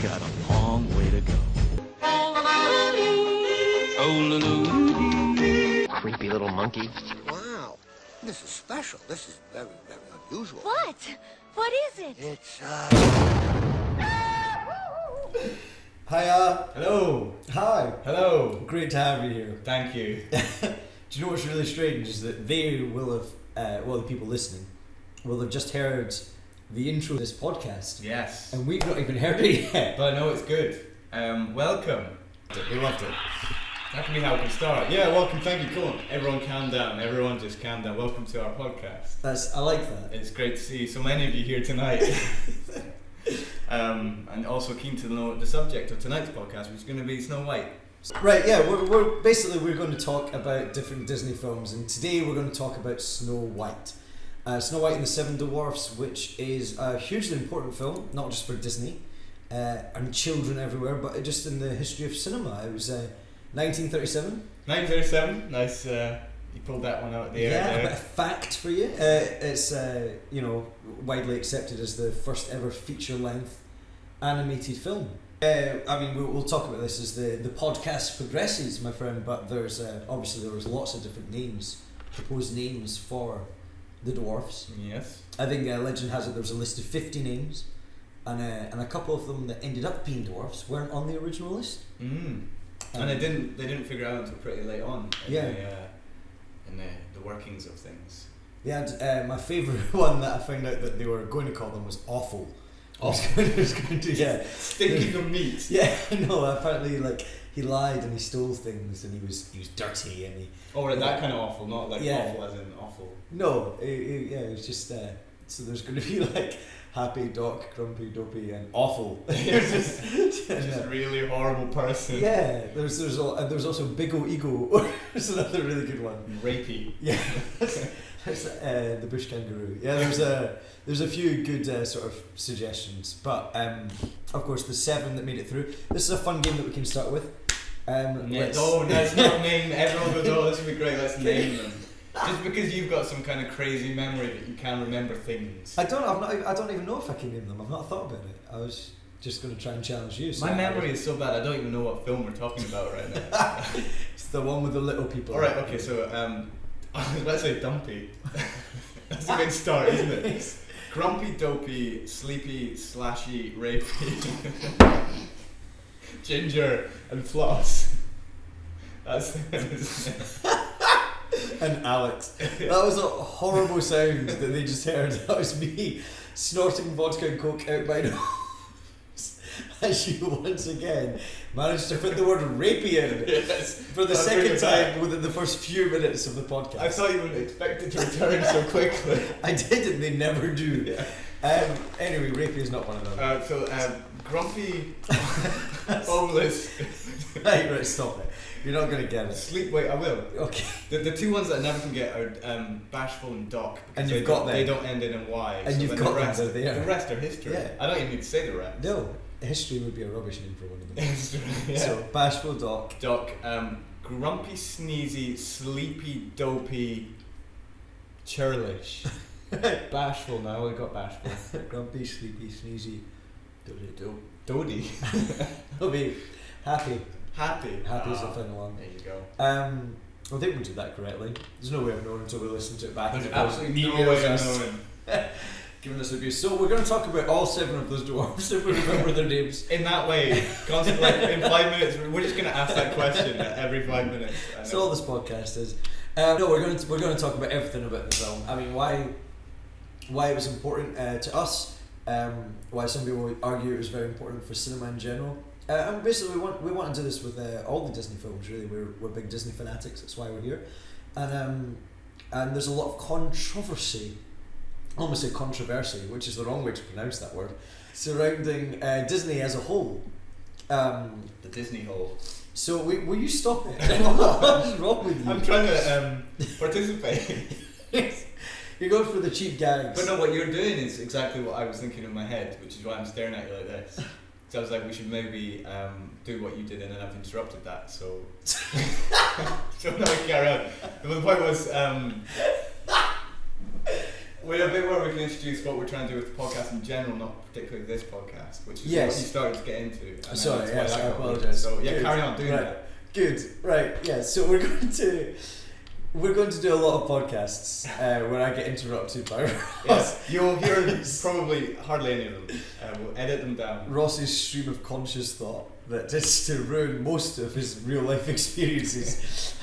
got a long way to go. Creepy little monkey. Wow, this is special. This is very, very unusual. What? What is it? It's, Hiya. Hello. Hi. Hello. Great to have you here. Thank you. Do you know what's really strange is that they will have, the people listening, will have just heard the intro to this podcast. Yes. And we've not even heard it yet. But I know it's good. Welcome. We loved it. That can be how we can start. Yeah, welcome. Thank you. Come on. Everyone calm down. Everyone just calm down. Welcome to our podcast. I like that. It's great to see so many of you here tonight. And also keen to know the subject of tonight's podcast, which is going to be Snowwhite. Right, yeah, we're going to talk about different Disney films, and today we're going to talk about Snowwhite. Snowwhite and the Seven Dwarfs, which is a hugely important film, not just for Disney and children everywhere, but just in the history of cinema. It was 1937. 1937. Nice. You pulled that one out of the air. Yeah, there. a bit of fact for you. It's widely accepted as the first ever feature-length animated film. We'll talk about this as the podcast progresses, my friend. But there's obviously there was lots of different names, proposed names for the dwarfs. Yes. I think legend has it there was a list of 50 names, and a couple of them that ended up being dwarfs weren't on the original list. And they didn't figure it out until pretty late on. In the workings of things. Yeah, my favourite one that I found out that they were going to call them was Awful. Stinking of meat. Yeah, no. Apparently, he lied and he stole things and he was dirty and he. Oh, right, that kind of awful, not awful as in awful. No, it was just so there's going to be Happy, Doc, Grumpy, Dopey, and Awful. just a really horrible person. Yeah, there's also Big O Ego. It's another really good one. Rapey. Yeah. There's the bush kangaroo. Yeah, there's a few good sort of suggestions, but of course the 7 that made it through. This is a fun game that we can start with. Let's not name. Everyone goes, oh, this would be great. Let's name them. Just because you've got some kind of crazy memory that you can remember things. I don't even know if I can name them. I've not thought about it. I was just going to try and challenge you. So my memory is so bad. I don't even know what film we're talking about right now. It's the one with the little people. All right. Okay. So I was about to say Dumpy. That's a good start, isn't it? Grumpy, Dopey, Sleepy, Slashy, Rapey, Ginger, and Floss. That's and Alex. That was a horrible sound that they just heard. That was me snorting vodka and coke out my nose as you once again managed to put the word rapey in for the second time within the first few minutes of the podcast. I thought you wouldn't expect it to return so quickly. I did, and they never do. Yeah. Anyway, rapey is not one of them. Grumpy, homeless. Right, stop it. You're not going to get it. Wait, I will. Okay. The two ones that I never can get are Bashful and Doc. And you've got them. They don't end in a Y. And so you've got them, they're there. The rest are history. Yeah. I don't even need to say the rest. No, history would be a rubbish name for one of them. History, yeah. So, Bashful Doc. Grumpy, Sneezy, Sleepy, Dopey, Churlish. Bashful now, we got Bashful. Grumpy, Sleepy, Sneezy, Dodie. It'll be Happy. Happy is the final one. There you go. I think we did that correctly. There's no way of knowing until we listen to it back. There's absolutely no way of knowing. Giving us abuse. So we're going to talk about all 7 of those dwarves if we remember their names. In that way, constantly, in 5 minutes, we're just going to ask that question every 5 minutes. That's all this podcast is. No, we're going to talk about everything about the film. I mean, why it was important to us. Why some people would argue it was very important for cinema in general. And basically, we want to do this with all the Disney films. Really, we're big Disney fanatics. That's why we're here, and there's a lot of controversy. I almost say controversy, which is the wrong way to pronounce that word, surrounding Disney as a whole. The Disney hole. So will you stop it? What is wrong with you? I'm trying to participate. You're going for the cheap gags. But no, what you're doing is exactly what I was thinking in my head, which is why I'm staring at you like this. So I was like, we should maybe do what you did, and then I've interrupted that. So now we carry on. But the point was, we're a bit where we can introduce what we're trying to do with the podcast in general, not particularly this podcast, which is what you started to get into. And Sorry, that's why yes, I that got apologise. weird. So yeah, Good. carry on doing Right. that. Good, right, yeah, so we're going to do a lot of podcasts where I get interrupted by Ross. Yes, you'll hear probably hardly any of them. We'll edit them down. Ross's stream of conscious thought that is to ruin most of his real life experiences.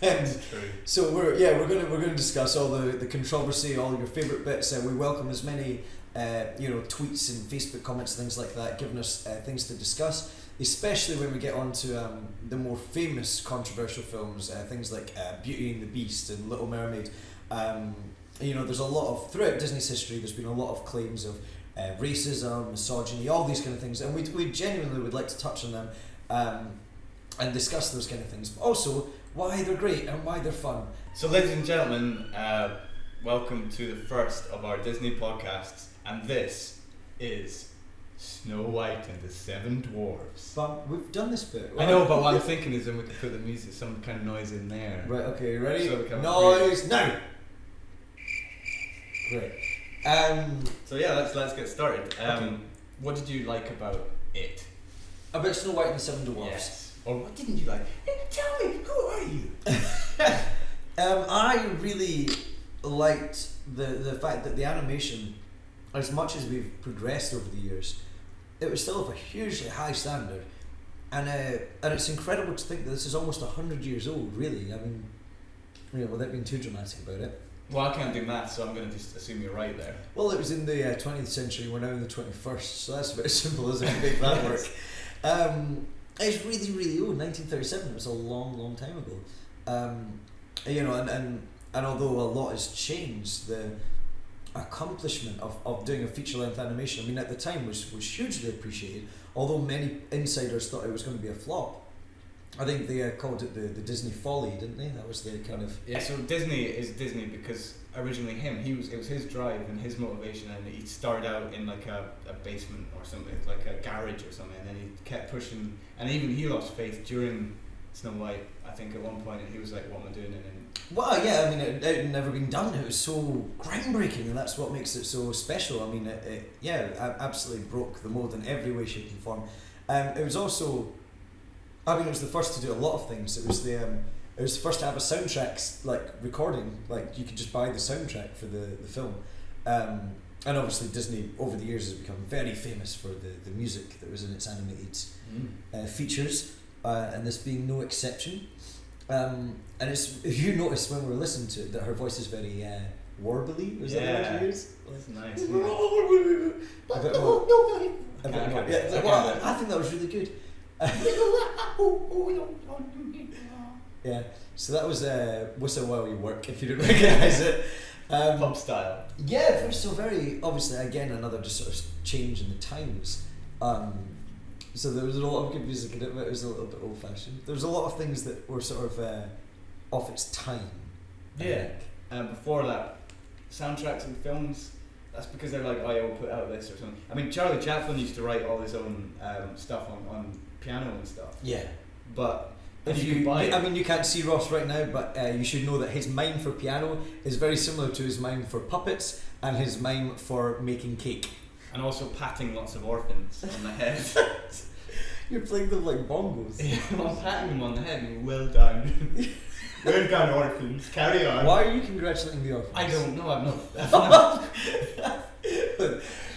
And True. so we're going to discuss all the controversy, all your favourite bits. We welcome as many tweets and Facebook comments, things like that, giving us things to discuss. Especially when we get on to the more famous controversial films, things like Beauty and the Beast and Little Mermaid. There's a lot of, throughout Disney's history, there's been a lot of claims of racism, misogyny, all these kind of things, and we genuinely would like to touch on them and discuss those kind of things, but also why they're great and why they're fun. So ladies and gentlemen, welcome to the first of our Disney podcasts, and this is Snow White and the Seven Dwarfs. But we've done this bit. I know, but what I'm thinking is then we could put the music, some kind of noise in there. Right, okay, ready? So we can Noise now! Great. So yeah, let's get started. Okay. What did you like about it? About Snow White and the Seven Dwarfs. Yes. Or what didn't you like? Tell me, who are you? I really liked the fact that the animation, as much as we've progressed over the years, it was still of a hugely high standard, and it's incredible to think that this is almost 100 years old. Really, I mean, without being too dramatic about it. Well, I can't do math, so I'm going to just assume you're right there. Well, it was in the 20th century. We're now in the 21st, so that's about as simple as it can make that work. It's really, really old. 1937. It was a long, long time ago. And although a lot has changed, the accomplishment of doing a feature-length animation, I mean, at the time was hugely appreciated. Although many insiders thought it was going to be a flop. I think they called it the Disney Folly, didn't they? That was the kind of... Yeah, so Disney is Disney because originally it was his drive and his motivation, and he started out in like a basement or something, like a garage or something, and then he kept pushing, and even he lost faith during Snow White, I think, at one point, and he was like, what am I doing? Well, yeah, I mean, it had never been done. It was so groundbreaking, and that's what makes it so special. I mean, it absolutely broke the mold in every way, shape and form. It was also... I mean, it was the first to do a lot of things. It was the first to have a soundtrack recording. Like, you could just buy the soundtrack for the film. And obviously Disney over the years has become very famous for the music that was in its animated features, and this being no exception. And you notice when we were listening to it that her voice is very warbly. Was that the word you used? That's nice. A bit more. Well, I think that was really good. Yeah, so that was Whistle While You Work, if you didn't recognise it. Pub style. Yeah, so very, obviously, again, another just sort of change in the times. So there was a lot of good music in it, but it was a little bit old fashioned. There was a lot of things that were sort of off its time. Yeah. Before that, soundtracks and films, that's because they're like, oh yeah, we'll put out this or something. I mean, Charlie Chaplin used to write all his own stuff on piano and stuff. Yeah. But If you can't see Ross right now, but you should know that his mime for piano is very similar to his mime for puppets and his mime for making cake. And also patting lots of orphans on the head. You're playing them like bongos. Yeah, I'm patting them on the head and well done. Well done, orphans. Carry on. Why are you congratulating the orphans? I don't know, I've not.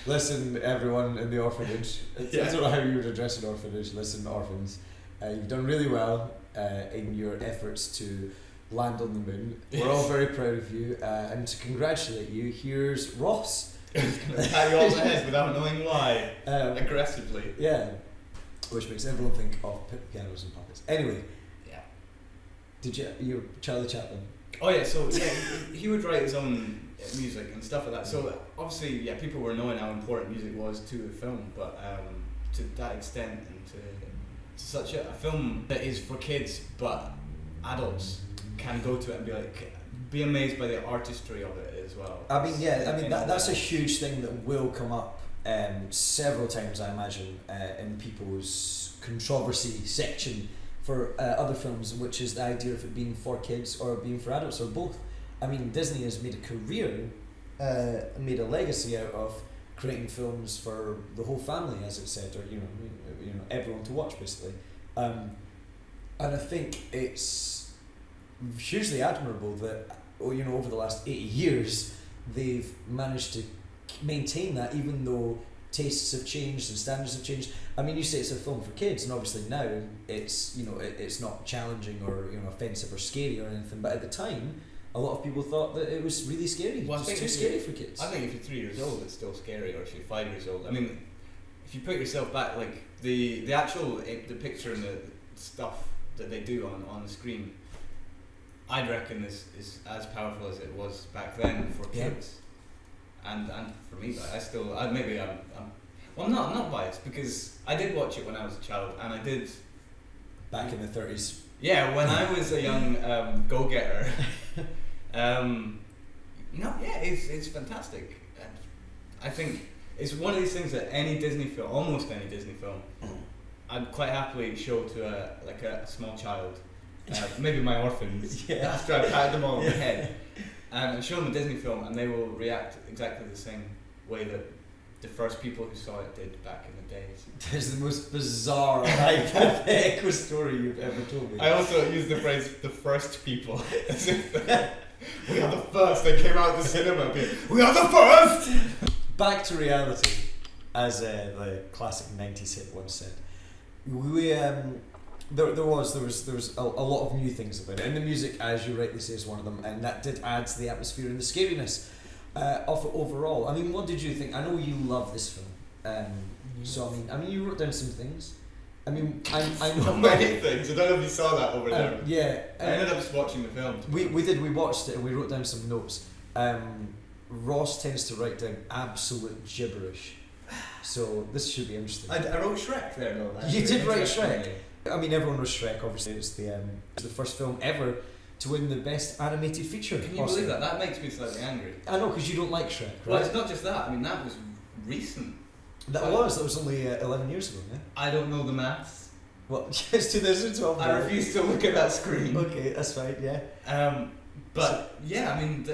Listen, everyone in the orphanage. I don't know how you would address an orphanage. Listen, orphans, you've done really well in your efforts to land on the moon. We're all very proud of you, and to congratulate you, here's Ross. He's going to pat you on the head without knowing why, aggressively. Yeah, which makes everyone think of pianos and puppets. Anyway, yeah. You're Charlie Chaplin? Oh yeah, so yeah, he would write his own music and stuff like that. So obviously, yeah, people were knowing how important music was to the film, but to that extent and to such a film that is for kids, but adults can go to it and be amazed by the artistry of it as well. I mean, that's a huge thing that will come up several times, I imagine, in people's controversy section for other films, which is the idea of it being for kids or being for adults or both. I mean, Disney has made a career made a legacy out of creating films for the whole family, as it said, or everyone to watch basically. And I think it's hugely admirable that over the last 80 years they've managed to maintain that, even though tastes have changed and standards have changed. I mean, you say it's a film for kids, and obviously now it's it's not challenging or offensive or scary or anything. But at the time, a lot of people thought that it was really scary. Well, it's too scary for kids. I think if you're 3 years old, it's still scary, or if you're 5 years old. I mean, if you put yourself back, like the actual the picture and the stuff that they do on the screen, I'd reckon is as powerful as it was back then for kids. And for me, I'm not biased, because I did watch it when I was a child, and I did back in the 30s. Yeah, when I was a young go-getter. It's fantastic. I think it's one of these things that almost any Disney film, I'd quite happily show to a small child, maybe my orphans, after I pat them all on the head, and show them a Disney film, and they will react exactly the same way that the first people who saw it did back in the days. It's the most bizarre, hypothetical story you've ever told me. I also use the phrase "the first people" as if we are the first. They came out of the cinema. We are the first. Back to reality, as the classic '90s hit once said. There was a lot of new things about it, and the music, as you rightly say, is one of them, and that did add to the atmosphere and the scariness of it overall. I mean, what did you think? I know you love this film, so I mean, you wrote down some things. I mean, I know many things. I don't know if you saw that over there. Yeah, I ended up just watching the film. We watched it and we wrote down some notes. Ross tends to write down absolute gibberish, so this should be interesting. I wrote Shrek there, though. You did write Shrek. I mean, everyone knows Shrek. Obviously, it's the first film ever to win the best animated feature. Can you believe that? That makes me slightly angry. I know, because you don't like Shrek, right? Well, it's not just that. I mean, that was recent. That was only 11 years ago, yeah? I don't know the maths. Well, it's 2012. I refuse to look at that screen. Okay, that's fine, yeah. But, yeah, I mean,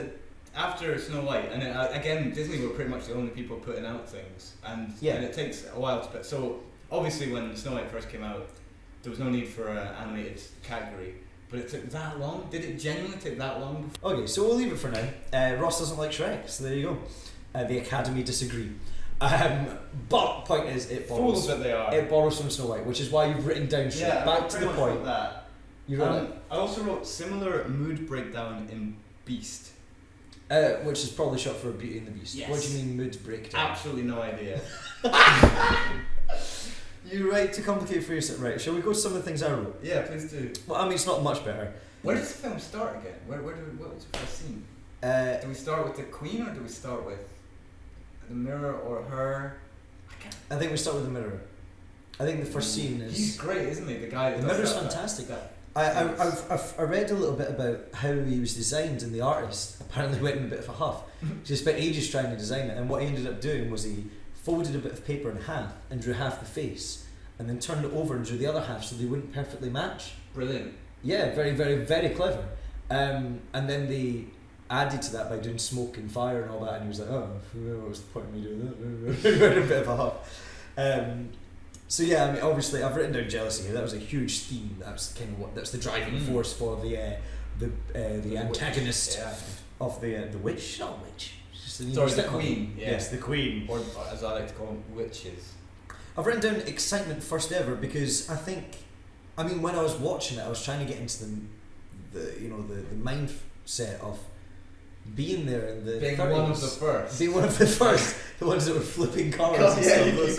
after Snow White, and again, Disney were pretty much the only people putting out things, and it takes a while to put. So, obviously, when Snow White first came out, there was no need for an animated category. But it took that long? Did it genuinely take that long? Okay, so we'll leave it for now. Ross doesn't like Shrek, so there you go. The Academy disagree. But point is, it borrows. Fools that they are. It borrows from Snow White, which is why you've written down Shrek. Yeah, back to the point. That. You wrote I also wrote similar mood breakdown in Beast. Which is probably short for Beauty and the Beast. Yes. What do you mean mood breakdown? Absolutely no idea. You're right to complicate for yourself. Right, shall we go to some of the things I wrote? Yeah, please do. Well, I mean, it's not much better. Where does the film start again? What was the first scene? Do we start with the Queen, or do we start with the mirror or her? I think we start with the mirror. I think the first scene is... He's great, isn't he? The guy that The does mirror's that, fantastic. I've I read a little bit about how he was designed, and the artist apparently went in a bit of a huff. He spent ages trying to design it, and what he ended up doing was he folded a bit of paper in half and drew half the face, and then turned it over and drew the other half so they wouldn't perfectly match. Brilliant. Yeah, very, very, very clever. And then they added to that by doing smoke and fire and all that, and he was like, oh, what was the point of me doing that? He went in a bit of a huff. So yeah, I mean, obviously I've written down jealousy here. That was a huge theme. That's kind of that's the driving force for the antagonist of the witch, not witch. Sorry, the Queen. Yeah. Yes, the Queen. Or as I like to call them, witches. I've written down excitement first ever because I mean, when I was watching it, I was trying to get into the mindset of being there in the being 30s. one of the first. Being one of the first, the ones that were flipping cars. And Yeah, stuff.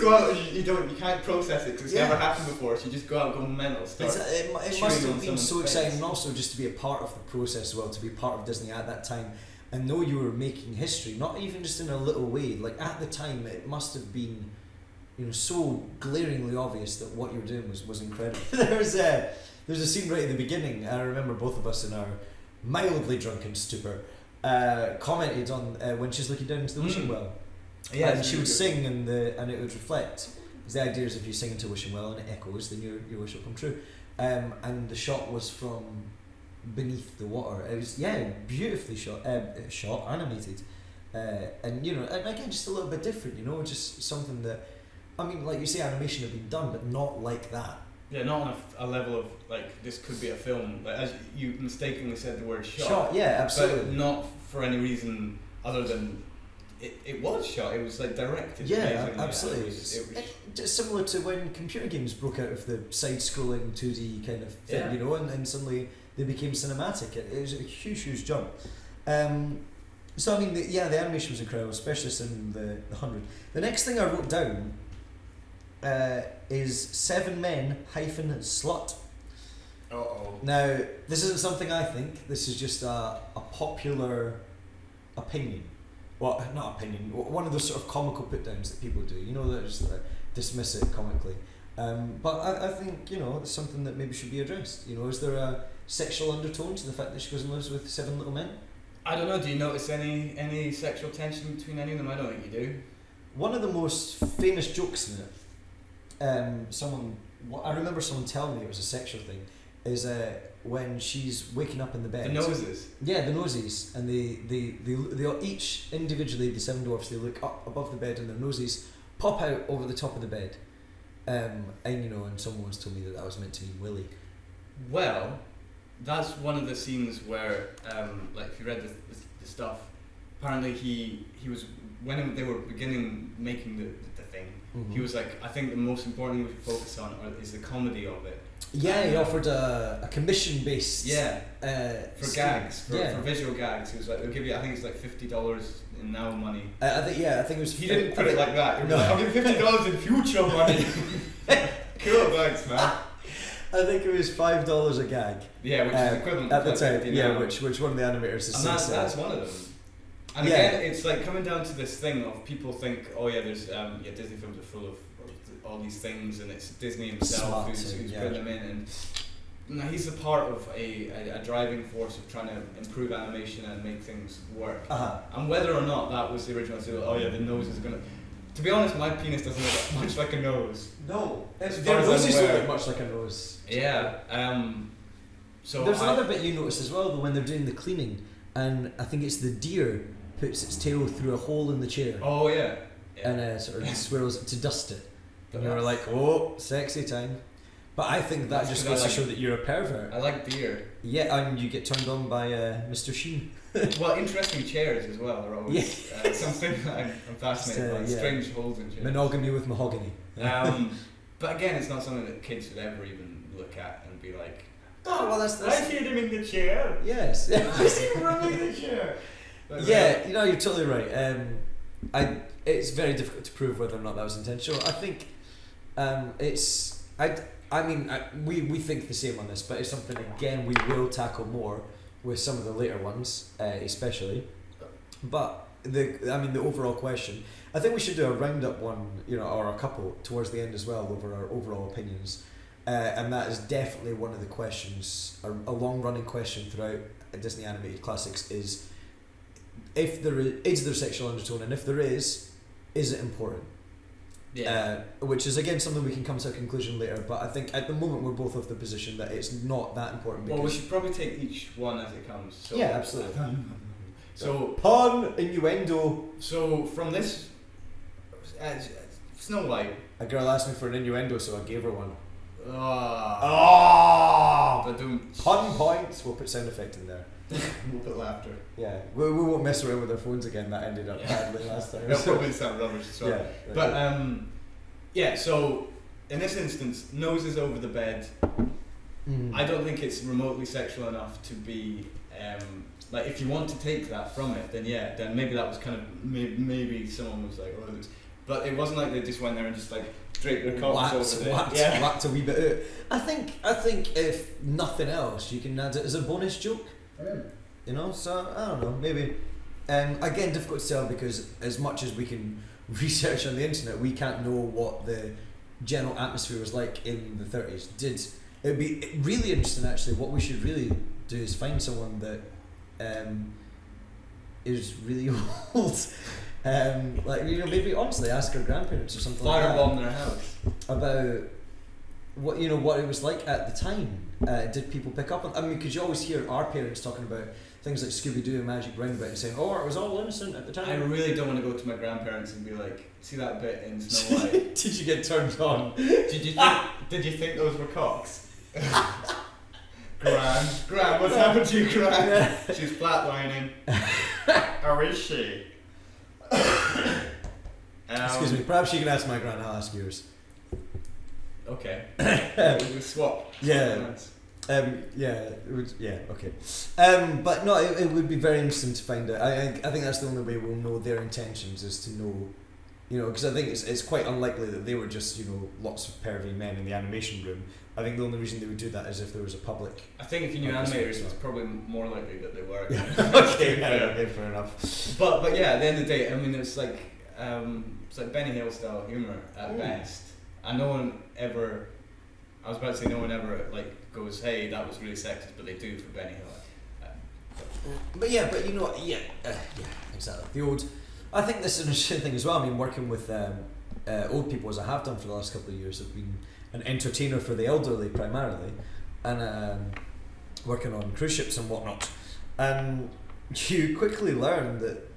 you go out, you can't process it because it's never happened before. So you just go out and go mental. It must have been so exciting, and also just to be a part of the process as well, to be part of Disney at that time, and know you were making history, not even just in a little way. Like at the time, it must have been, so glaringly obvious that what you were doing was incredible. There's a scene right at the beginning. I remember both of us in our mildly drunken stupor commented on when she's looking down into the wishing well. Yeah, and she would sing and it would reflect. Because the idea is if you sing into a wishing well and it echoes, then your wish will come true. And the shot was from beneath the water. It was beautifully shot, animated. and and again, just a little bit different. Just something that, I mean, like you say, animation had been done, but not like that. Yeah, not on a level of like this could be a film. Like as you mistakenly said the word shot. Shot, yeah, absolutely. But not for any reason other than it was shot. It was like directed. Yeah, amazingly. absolutely. It was Just similar to when computer games broke out of the side-scrolling 2D kind of thing, and suddenly they became cinematic. It was a huge jump. So I mean, the animation was incredible, especially in the 100. The next thing I wrote down is 7 men hyphen slut. Uh-oh. Now, this isn't something I think. This is just a popular opinion. Well, not opinion. One of those sort of comical put-downs that people do. That just dismiss it comically. But I think it's something that maybe should be addressed. Is there a sexual undertone to the fact that she goes and lives with 7 little men? I don't know. Do you notice any sexual tension between any of them? I don't think you do. One of the most famous jokes in it, I remember someone telling me it was a sexual thing, is when she's waking up in the bed. The noses. Yeah, the noses, and they all, each individually, the 7 dwarfs, they look up above the bed and their noses pop out over the top of the bed. And someone once told me that was meant to mean Willie. Well, that's one of the scenes where, like if you read the stuff, apparently he was, when they were making the thing, he was like, I think the most important thing we should focus on is the comedy of it. Yeah, he offered a commission based. Yeah. For gags, for visual gags. He was like, they'll give you, I think it's like $50 in now money. I think it was. He didn't put it like that. He was like, I'll give $50 in future money. Cool, thanks, man. I think it was $5 a gag. Yeah, which is equivalent at to the time. Yeah, now. which one of the animators has and said. That's one of them. And again, it's like coming down to this thing of people think, oh yeah, there's Disney films are full of all these things, and it's Disney himself who's putting them in, and now he's a part of a driving force of trying to improve animation and make things work. And whether or not that was the original, the nose is gonna. To be honest, my penis doesn't look much like a nose. No, their noses don't look much like a nose. Yeah. So there's another bit you notice as well, though, when they're doing the cleaning, and I think it's the deer puts its tail through a hole in the chair. Oh yeah. And sort of swirls it to dust it. And you were like, oh, sexy time. But I think that just goes to show that you're a pervert. I like deer. Yeah, and you get turned on by Mr. Sheen. Well, interesting chairs as well are always something that I'm fascinated by. Strange holes in chairs. Monogamy with mahogany. But again, it's not something that kids should ever even look at and be like, oh, well, that's I see him in the chair. Yes. I see him running in the chair. But yeah, you're totally right. It's very difficult to prove whether or not that was intentional. I think we think the same on this, but it's something again we will tackle more with some of the later ones, especially. But the overall question, I think we should do a roundup one, or a couple towards the end as well over our overall opinions, and that is definitely one of the questions, a long running question throughout Disney animated classics is, if there is there sexual undertone, and if there is it important? Yeah. Which is again something we can come to a conclusion later, but I think at the moment we're both of the position that it's not that important. Well, we should probably take each one as it comes. So yeah, absolutely. So pun, innuendo. So from this, Snow White. A girl asked me for an innuendo, so I gave her one. But don't. Pun points. We'll put sound effect in there. We'll put laughter. Yeah, we won't mess around with our phones again. That ended up badly last time. That'll probably sound rubbish as well. Yeah, but so in this instance, noses over the bed. I don't think it's remotely sexual enough to be like, if you want to take that from it, then maybe that was kind of maybe someone was like, but it wasn't like they just went there and just like draped their cocks over there. Whacked a wee bit out. I think if nothing else, you can add it as a bonus joke. So I don't know, maybe. Again, difficult to tell because as much as we can research on the internet, we can't know what the general atmosphere was like in the 30s. It would be really interesting actually. What we should really do is find someone that is really old. Maybe honestly ask our grandparents or something Firebomb their house about what it was like at the time. Did people pick up on? I mean, because you always hear our parents talking about things like Scooby-Doo and Magic Roundabout and saying, "Oh, it was all innocent at the time." I really don't want to go to my grandparents and be like, "See that bit in Snow White? Did you get turned on? Did you think those were cocks?" Gran, what's happened to you, Gran? She's flatlining. How is she? Excuse me. Perhaps you can ask my gran. I'll ask yours. Okay. We swap. Yeah. Okay. But no, it would be very interesting to find out. I think that's the only way we'll know their intentions, is to know, because I think it's quite unlikely that they were just, lots of pervy men in the animation room. I think the only reason they would do that is if there was a public. I think if you knew animators, it's probably more likely that they were. Okay, fair enough. But yeah, at the end of the day, I mean, it's like Benny Hill style humor at best, and no one ever. I was about to say no one ever goes, "Hey, that was really sexist," but they do for Benny Hill. Exactly. I think this is an interesting thing as well. I mean, working with old people, as I have done for the last couple of years, I've been an entertainer for the elderly primarily, and working on cruise ships and whatnot. And you quickly learn that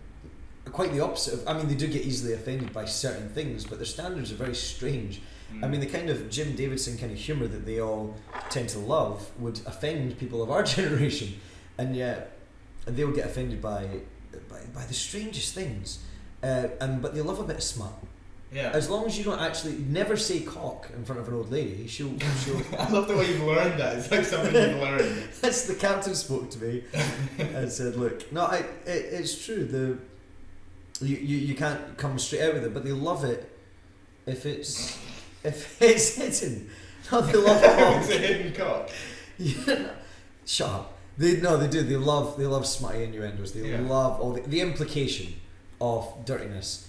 quite the opposite of, I mean, they do get easily offended by certain things, but their standards are very strange. I mean, the kind of Jim Davidson kind of humour that they all tend to love would offend people of our generation, and yet they'll get offended by the strangest things, but they love a bit of smut. Yeah. As long as you don't actually never say cock in front of an old lady, she'll I love the way you've learned that. It's like something you've learned. That's the captain spoke to me and said, "Look, no, it's true. You can't come straight out with it, but they love it if it's hidden. No, they love cock. It's a hidden cock. Yeah, shut up. They do. They love smutty innuendos. They love all the implication of dirtiness.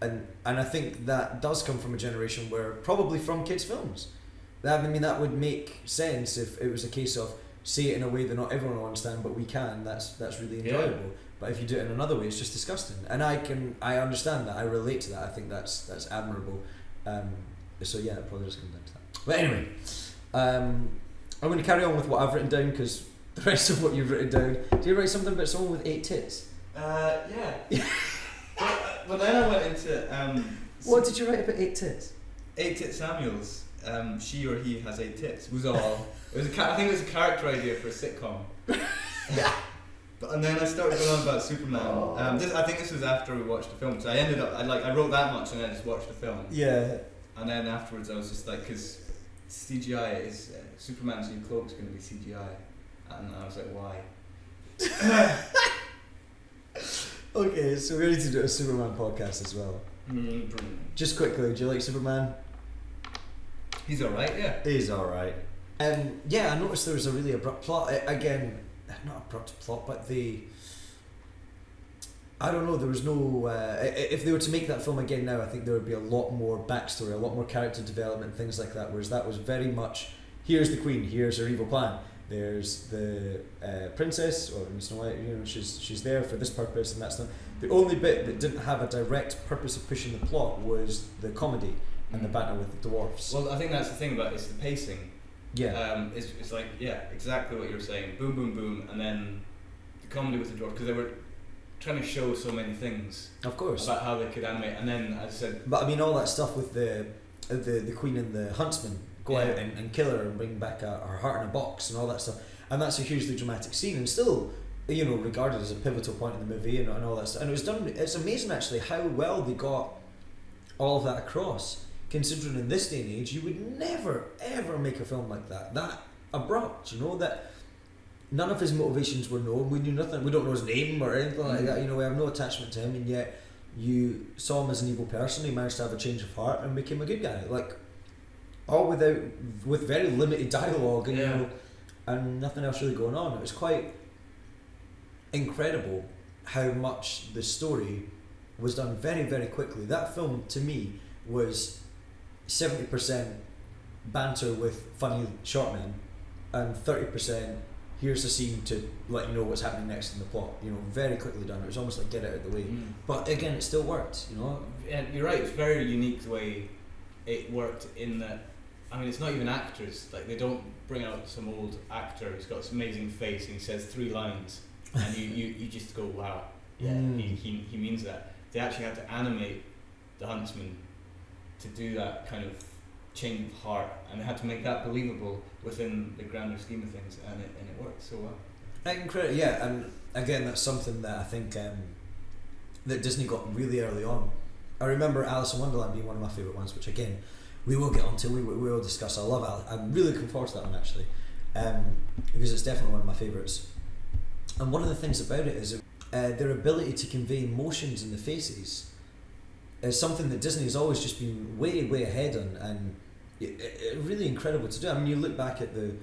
And I think that does come from a generation where, probably from kids' films. That would make sense if it was a case of say it in a way that not everyone will understand, but we can. That's really enjoyable. Yeah. But if you do it in another way, it's just disgusting. And I understand that. I relate to that. I think that's admirable. So yeah, it probably just comes down to that. But anyway, I'm going to carry on with what I've written down, because the rest of what you've written down. Do you write something about someone with 8 tits? Yeah. But then I went into what did you write about 8 tits? 8 Tit Samuels. She or he has 8 tits. Was all. I think it was a character idea for a sitcom. Yeah. And then I started going on about Superman. I think this was after we watched the film. So I ended up I wrote that much and then just watched the film. Yeah. And then afterwards I was just like, because CGI is Superman's new cloak's going to be CGI, and I was like, why? Okay, so we need to do a Superman podcast as well. Just quickly, do you like Superman? He's alright, yeah. He's alright. Yeah, I noticed there was a really abrupt plot. Again, not abrupt plot, but I don't know, there was no... if they were to make that film again now, I think there would be a lot more backstory, a lot more character development, things like that, whereas that was very much, here's the Queen, here's her evil plan. There's the princess, or Snow White, she's there for this purpose, and that's not... The only bit that didn't have a direct purpose of pushing the plot was the comedy and the banter with the dwarfs. Well, I think that's the thing about it's the pacing. Yeah. It's like, yeah, exactly what you were saying. Boom, boom, boom, and then the comedy with the dwarfs, because they were trying to show so many things. Of course. About how they could animate, and then, as I said... But I mean, all that stuff with the Queen and the huntsman go out and kill her and bring back her heart in a box and all that stuff, and that's a hugely dramatic scene, and still, regarded as a pivotal point in the movie and all that stuff. And it was done. It's amazing actually how well they got all of that across, considering in this day and age you would never ever make a film like that abrupt. That none of his motivations were known. We knew nothing. We don't know his name or anything like that. We have no attachment to him, and yet you saw him as an evil person. He managed to have a change of heart and became a good guy. All with very limited dialogue and and nothing else really going on. It was quite incredible how much the story was done very, very quickly. That film to me was 70% banter with funny short men and 30% here's a scene to let you know what's happening next in the plot. Very quickly done. It was almost like get out of the way. But again, it still worked. And you're right. It's very unique the way it worked in that. I mean, it's not even actors. They don't bring out some old actor who's got this amazing face and he says 3 lines and you just go, wow, yeah, he means that. They actually had to animate the huntsman to do that kind of change of heart, and they had to make that believable within the grander scheme of things, and it worked so well. Incredible, yeah, and again, that's something that I think that Disney got really early on. I remember Alice in Wonderland being one of my favourite ones, which again, we will get onto, we will discuss. I love Alice. I'm really looking forward to that one actually, because it's definitely one of my favourites. And one of the things about it is their ability to convey emotions in the faces is something that Disney has always just been way ahead on, and really incredible to do. I mean, you look back at the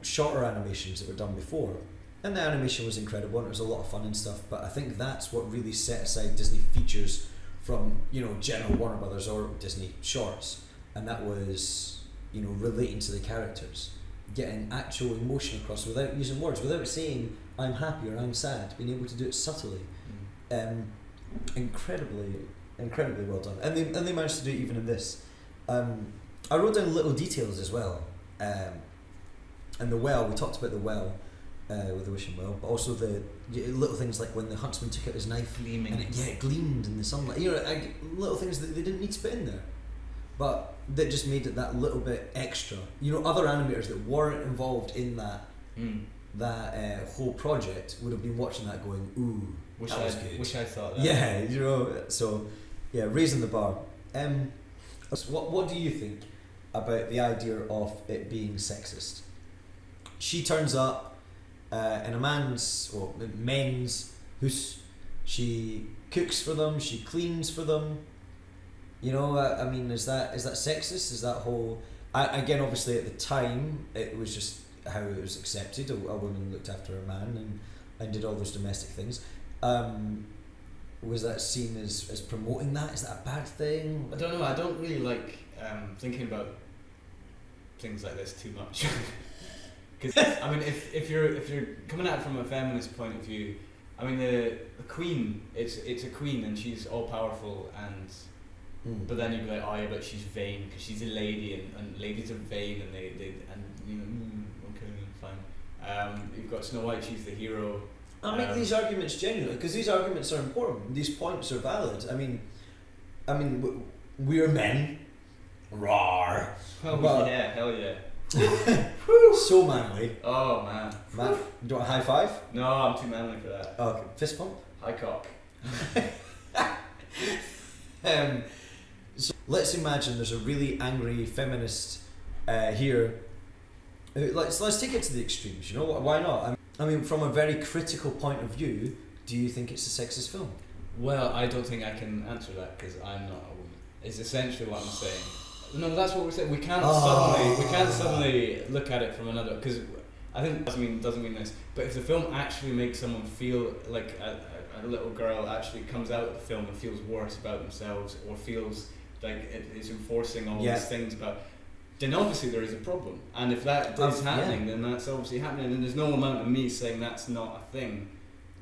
shorter animations that were done before, and the animation was incredible and it was a lot of fun and stuff, but I think that's what really set aside Disney features from general Warner Brothers or Disney shorts, and that was relating to the characters, getting actual emotion across without using words, without saying I'm happy or I'm sad, being able to do it subtly. Incredibly well done, and they managed to do it even in this. I wrote down little details as well, and the well, we talked about the well with the wishing well, but also the little things like when the huntsman took out his knife, gleaming, and it gleamed in the sunlight. Little things that they didn't need to put in there, but that just made it that little bit extra. Other animators that weren't involved in that whole project would have been watching that going, ooh, wish I thought that. Yeah, so yeah, raising the bar. What do you think about the idea of it being sexist? She turns up in a men's house. She cooks for them. She cleans for them. I mean, is that sexist? Is that whole? Again, obviously, at the time, it was just how it was accepted. A woman looked after a man and did all those domestic things. Was that seen as promoting that? Is that a bad thing? I don't know. I don't really like thinking about things like this too much. Because I mean, if you're coming at it from a feminist point of view, I mean the queen, it's a queen and she's all powerful, and but then you'd be like, oh yeah, but she's vain because she's a lady, and ladies are vain, and they okay, fine. You've got Snow White, she's the hero. I'll make these arguments genuinely, because these arguments are important. These points are valid. I mean, we're men. Rawr. Oh yeah, hell yeah. So manly. Oh man. Man, you don't want a high five? No, I'm too manly for that. Oh, okay. Fist pump? High cock. So let's imagine there's a really angry feminist here. Let's take it to the extremes. Why not? I mean, from a very critical point of view, do you think it's a sexist film? Well, I don't think I can answer that because I'm not a woman. It's essentially what I'm saying. No, that's what we're saying. We can't suddenly look at it from another, because I think doesn't mean this. But if the film actually makes someone feel like a little girl actually comes out of the film and feels worse about themselves, or feels like it is enforcing all these things about, then obviously there is a problem. And if that is happening, then that's obviously happening. And there's no amount of me saying that's not a thing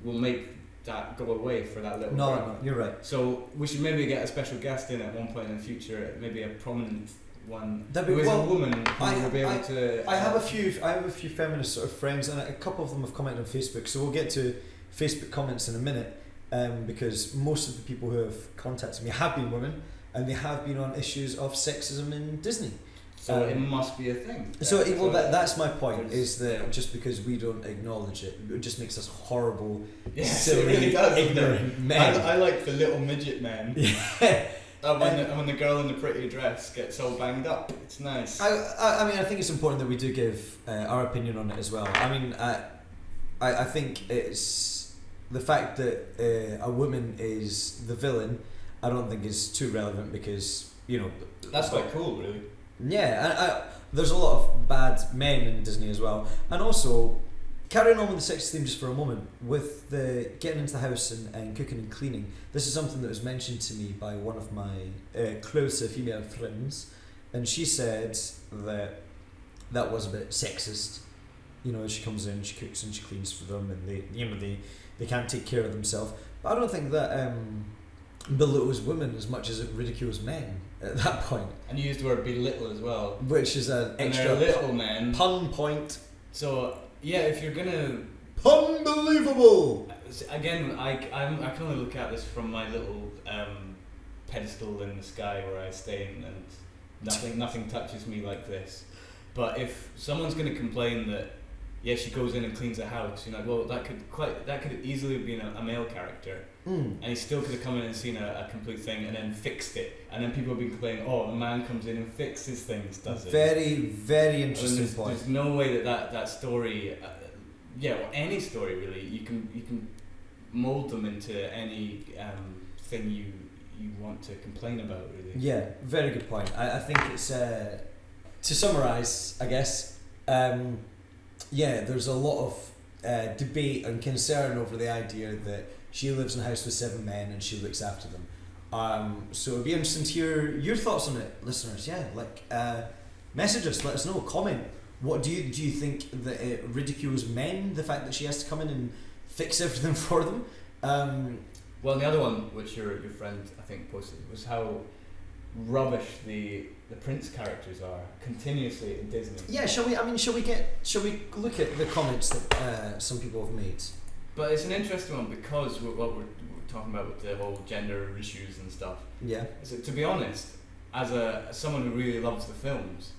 will make that go away for that little girl. No, you're right. So we should maybe get a special guest in at one point in the future, maybe a prominent one who is a woman who will be able to. I have a few feminist sort of friends, and a couple of them have commented on Facebook. So we'll get to Facebook comments in a minute, because most of the people who have contacted me have been women, and they have been on issues of sexism in Disney. So it must be a thing. That's my point, is that just because we don't acknowledge it, it just makes us horrible, silly, it really does, ignorant men. I like the little midget men. Yeah. When the girl in the pretty dress gets all banged up, it's nice. I think it's important that we do give our opinion on it as well. I mean, I think it's the fact that a woman is the villain, I don't think is too relevant, because that's quite cool, really. Yeah, there's a lot of bad men in Disney as well. And also, carrying on with the sex theme just for a moment, with the getting into the house and cooking and cleaning, this is something that was mentioned to me by one of my closer female friends, and she said that was a bit sexist. She comes in, she cooks and she cleans for them, and they can't take care of themselves. But I don't think that belittles women as much as it ridicules men at that point. And you used the word belittle as well, which is an extra little men pun point. So yeah, if you're gonna Unbelievable! Again, I can only look at this from my little pedestal in the sky where I stay, and nothing touches me like this. But if someone's going to complain that she goes in and cleans the house, you're like, well, that could easily have been a male character, and he still could have come in and seen a complete thing and then fixed it, and then people have been complaining, oh, a man comes in and fixes things, does it? Very, very interesting point. There's no way that story, or any story really, you can mold them into any thing you want to complain about, really. Yeah, very good point. I think it's to summarise, I guess. There's a lot of debate and concern over the idea that she lives in a house with 7 men and she looks after them. So it'd be interesting to hear your thoughts on it, listeners. Message us, let us know, comment. What do you think that it ridicules men, the fact that she has to come in and fix everything for them? Well, the other one, which your friend I think posted, was how rubbish the Prince characters are continuously in Disney. Yeah, shall we look at the comments that some people have made? But it's an interesting one because what we're talking about with the whole gender issues and stuff. Yeah. So to be honest, as someone who really loves the films,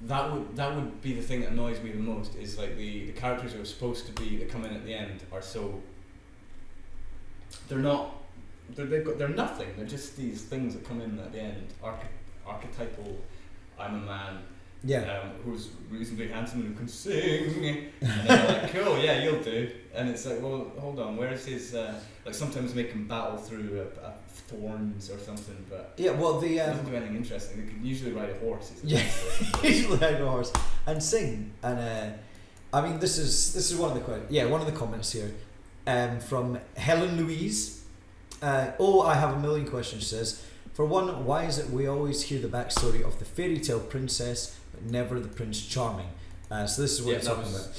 that would be the thing that annoys me the most. Is like the characters who are supposed to be that come in at the end are so. They're not. They're nothing. They're just these things that come in at the end. Archetypal. I'm a man. Yeah. Who's reasonably handsome and who can sing. And they're like, cool, yeah, you'll do. And it's like, well, hold on, where's his? Like sometimes make him battle through thorns or something, but yeah, well, he doesn't do anything interesting. They can usually ride a horse. Usually ride a horse and sing. And I mean, this is one of the comments here, from Helen Louise. I have a million questions. She says, for one, why is it we always hear the backstory of the fairy tale princess but never the Prince Charming? So this is what we're talking about.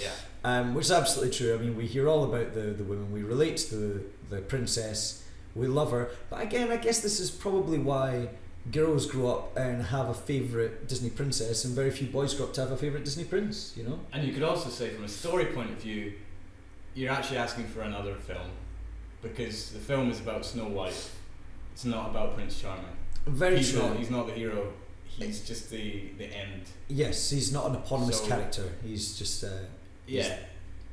Yeah. Which is absolutely true. I mean, we hear all about the women. We relate to the princess. We love her. But again, I guess this is probably why girls grow up and have a favourite Disney princess and very few boys grow up to have a favourite Disney prince, you know? And you could also say from a story point of view, you're actually asking for another film because the film is about Snow White. It's not about Prince Charming. Very true. He's not the hero. He's just the end. Yes, he's not an eponymous character. He's just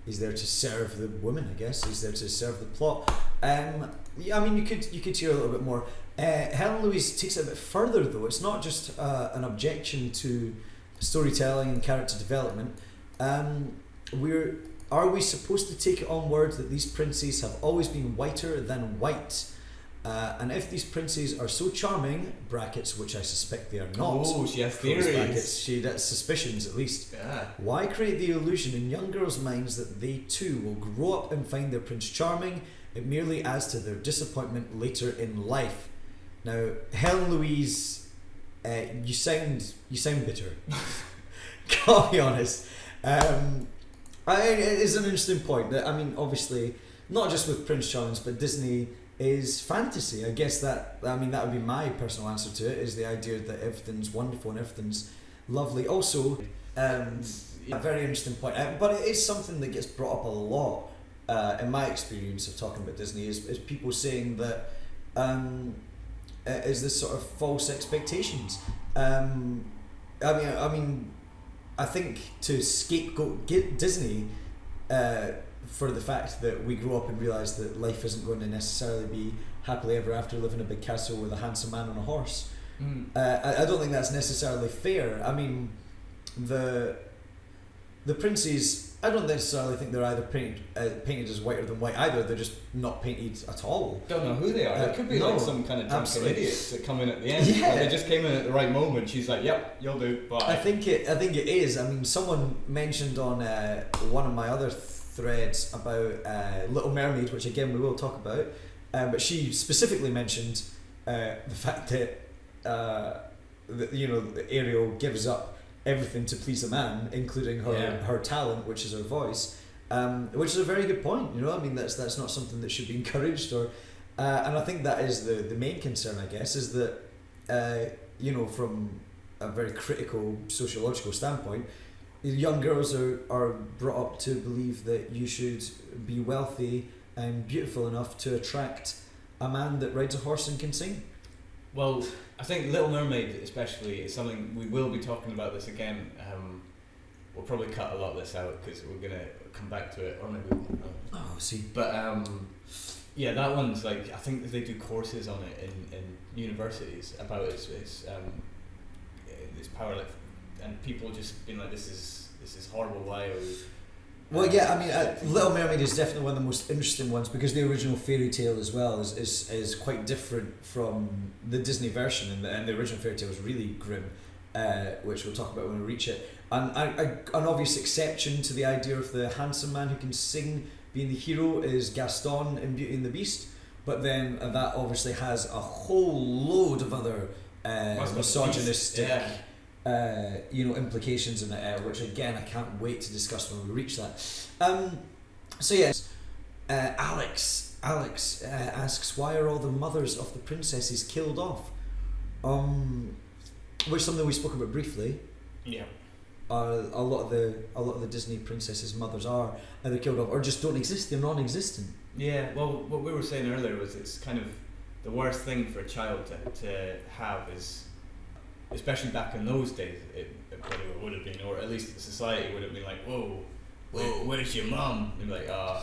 He's there to serve the woman, I guess. He's there to serve the plot. I mean, you could hear a little bit more. Helen Louise takes it a bit further, though. It's not just an objection to storytelling and character development. Are we supposed to take it on word that these princes have always been whiter than white? And if these princes are so charming, brackets, which I suspect they are not. Oh, she has theories. Brackets, she has suspicions at least. Yeah. Why create the illusion in young girls' minds that they too will grow up and find their Prince charming? It merely adds to their disappointment later in life. Now, Helen Louise, you sound bitter. Gotta be honest. It is an interesting point. That, I mean, obviously, not just with Prince Charming, but Disney is fantasy. I guess that would be my personal answer to it, is the idea that everything's wonderful and everything's lovely. Also, a very interesting point, but it is something that gets brought up a lot in my experience of talking about Disney, is people saying that is this sort of false expectations. I think to scapegoat Disney for the fact that we grow up and realise that life isn't going to necessarily be happily ever after, living in a big castle with a handsome man on a horse. I don't think that's necessarily fair. I mean, the princes, I don't necessarily think they're either painted as whiter than white either. They're just not painted at all. Don't know who they are. They could be like some kind of drunken idiots that come in at the end. Yeah. Like they just came in at the right moment. She's like, "Yep, you'll do." Bye. I think it is. I mean, someone mentioned on one of my other threads about Little Mermaid, which again we will talk about, but she specifically mentioned the fact that Ariel gives up everything to please a man, including her talent, which is her voice, which is a very good point. You know, I mean, that's not something that should be encouraged, or and I think that is the main concern, I guess, is that from a very critical sociological standpoint, young girls are brought up to believe that you should be wealthy and beautiful enough to attract a man that rides a horse and can sing. Well, I think Little Mermaid especially is something we will be talking about this again. We'll probably cut a lot of this out because we're gonna come back to it, or maybe we won't. Oh, see. But yeah, that one's like, I think they do courses on it in universities about its power, like, and people just being like, this is horrible. Why are we? Well, yeah, I mean, Little Mermaid is definitely one of the most interesting ones because the original fairy tale as well is quite different from the Disney version, and the original fairy tale was really grim, which we'll talk about when we reach it. And an obvious exception to the idea of the handsome man who can sing being the hero is Gaston in Beauty and the Beast, but then that obviously has a whole load of other misogynistic implications in it, which again I can't wait to discuss when we reach that. So yes, Alex asks, why are all the mothers of the princesses killed off? Which is something we spoke about briefly. Yeah. A lot of the Disney princesses' mothers are either killed off or just don't exist. They're non-existent. Yeah. Well, what we were saying earlier was it's kind of the worst thing for a child to have is, especially back in those days, it would have been, or at least society would have been like, whoa, where's your mum? They'd be like, but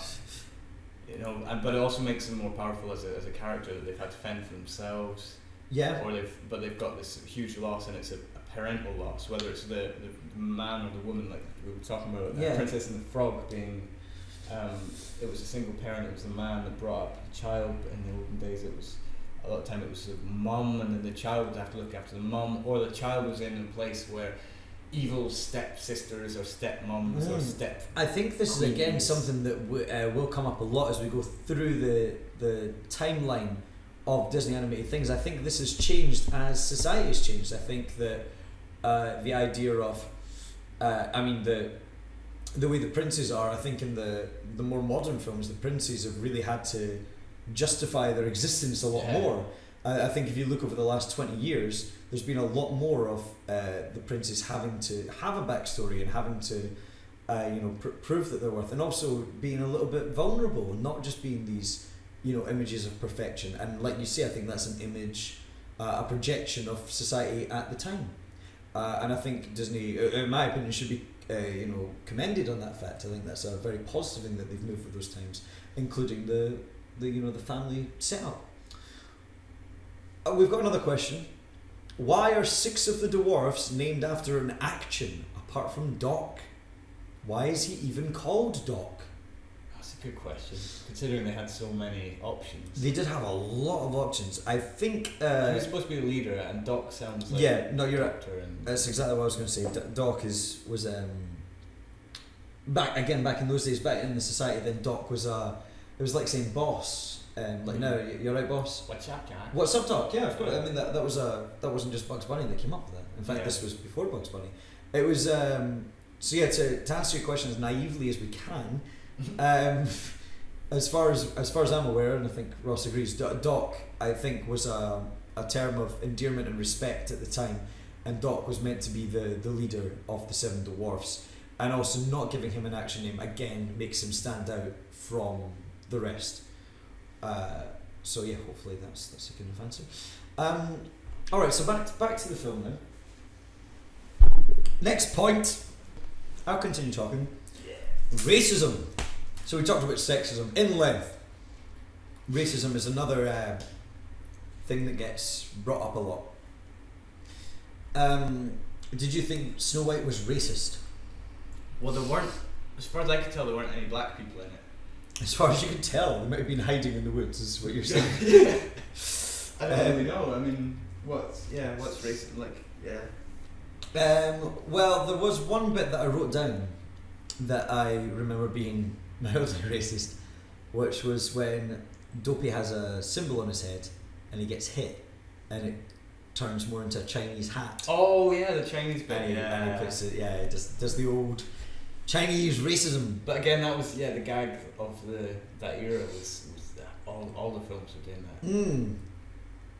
it also makes them more powerful as a character, that they've had to fend for themselves. Yeah. Or they've got this huge loss, and it's a parental loss, whether it's the man or the woman, like we were talking about. Princess and the Frog being, it was a single parent. It was the man that brought up the child. But in the olden days, it was a lot of time it was the mum, and then the child would have to look after the mum, or the child was in a place where evil stepsisters or stepmoms or step. I think this is again something that will come up a lot as we go through the timeline of Disney animated things. I think this has changed as society has changed. I think that the idea of, the way the princes are, I think in the more modern films, the princes have really had to justify their existence a lot more. I think if you look over the last 20 years, there's been a lot more of the princes having to have a backstory and having to prove that they're worth, and also being a little bit vulnerable and not just being these images of perfection. And like you say, I think that's an image, a projection of society at the time, and I think Disney, in my opinion, should be commended on that fact. I think that's a very positive thing that they've moved for those times, including the family setup. We've got another question. Why are 6 of the dwarfs named after an action apart from Doc? Why is he even called Doc? That's a good question, considering they had so many options. They did have a lot of options. I think he was supposed to be a leader, and Doc sounds like you're right. And That's exactly what I was going to say. Doc was back in those days, back in the society. Then Doc was it was like saying boss. No, you're right, boss. What's up, Jack? What's up, Doc? Yeah, of course. I mean that wasn't just Bugs Bunny that came up with that. In fact, this was before Bugs Bunny. It was to answer your question as naively as we can. As far as I'm aware, and I think Ross agrees, Doc I think was a term of endearment and respect at the time, and Doc was meant to be the leader of the 7 dwarfs, and also not giving him an action name again makes him stand out from the rest. So yeah, hopefully that's a good enough answer. All right, so back to the film now. Next point. I'll continue talking. Racism. So we talked about sexism in length. Racism is another thing that gets brought up a lot. Did you think Snow White was racist? Well, there weren't, as far as I could tell, there weren't any black people in it. As far as you can tell, they might have been hiding in the woods, is what you're saying. I don't really know. I mean, what's racist? Like, well, there was one bit that I wrote down that I remember being mildly racist, which was when Dopey has a symbol on his head and he gets hit and it turns more into a Chinese hat. Oh yeah, the Chinese bit. And he puts it. Yeah, it does the old Chinese racism. But again, that was the gag of that era was all the films were doing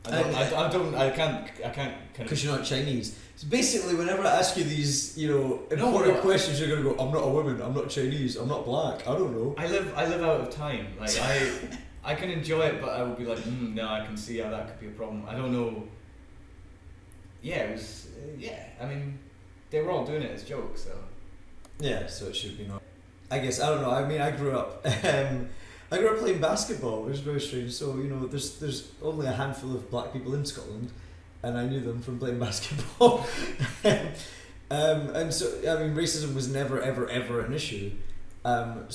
that. I can't kind of. Because you're not Chinese. So basically, whenever I ask you these, important questions, you're gonna go, "I'm not a woman. I'm not Chinese. I'm not black. I don't know." I live out of time. Like I can enjoy it, but I would be like, no, I can see how that could be a problem. I don't know. Yeah, it was. I mean, they were all doing it as jokes, so. Yeah, so it should be not. I guess I don't know. I mean, I grew up. I grew up playing basketball, which is very strange. So there's only a handful of black people in Scotland, and I knew them from playing basketball. And so I mean, racism was never ever an issue, and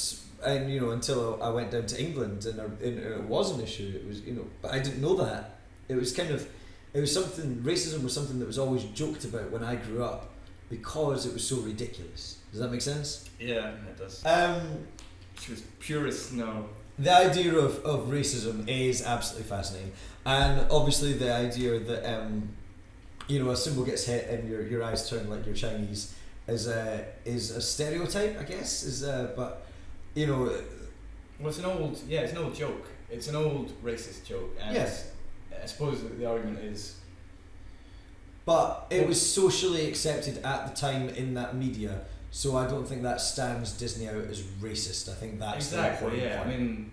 until I went down to England and it was an issue. It was but I didn't know that. It was something. Racism was something that was always joked about when I grew up because it was so ridiculous. Does that make sense? Yeah, it does. She was pure as snow. The idea of racism is absolutely fascinating, and obviously the idea that a symbol gets hit and your eyes turn like you're Chinese is a stereotype, I guess. Well, it's an old joke. It's an old racist joke, and yes. I suppose the argument is. But it was socially accepted at the time in that media. So I don't think that stands Disney out as racist. I think that's exactly, the important point. I mean,